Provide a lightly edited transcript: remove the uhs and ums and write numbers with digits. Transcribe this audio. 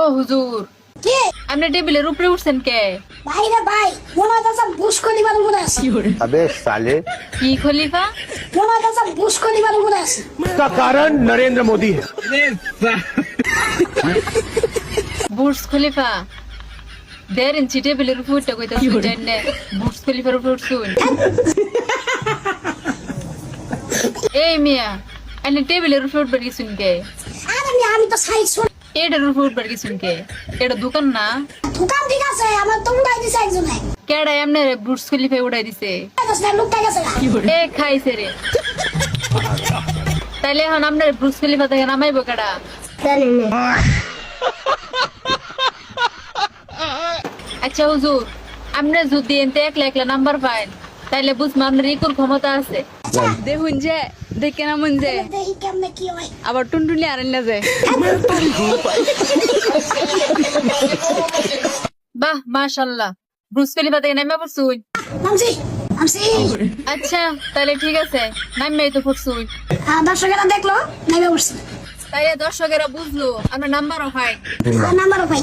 ও হুজুর, কে আপনি টেবিলের উপরে উঠছেন কে? ভাই রে ভাই, মনে হইতাছে বুশ খলিফার উপরে আছে। अबे साले কি খলিফা? মনে হইতাছে বুশ খলিফার উপরে আছে। का कारण नरेंद्र मोदी है। Burj Khalifa? দেড় ইঞ্চি টেবিলের উপর উঠতে কইতাছেন জানেন? বুর্জ খলিফার উপর উঠছুন? এই মিয়া, আপনি টেবিলের উপর উঠবার গেছুন কে? আরে আমি তো সাইড শুন। এটার উপর উঠবার গেছুন কে? এটা দোকান না? দোকান ঠিক আছে, আমার তো উড়াই দিছে একজনে। কেডা এমনি বুর্জ খলিফা উড়াই দিছে? দোস্ত লোকটা গেছে গা। এ খাইছে রে। তাইলে এখন আপনার বুর্জ খলিফা থেকে নামাইবো কেডা? জানি না। আচ্ছা হুজুর, আপনি যদি এনতে একলা একলা নাম্বার পান তাইলে বুঝবো আপনার ইকুর ক্ষমতা আছে। দেখুন যে দেখে নামুন যে দেখি কেমনে কি হয়। আবার টুনটুনি আরেন না যে। বাহ মাশাআল্লাহ, ব্রুস খলিফা থেকে নামে পড়ছুন। নামছি নামছি। আচ্ছা তাহলে ঠিক আছে, নামেই তো পড়ছুন। দর্শকেরা দেখলো নেমে উঠছে। তাইলে দর্শকেরা বুঝলো আপনার নাম্বারও হয়। নাম্বারও পাই।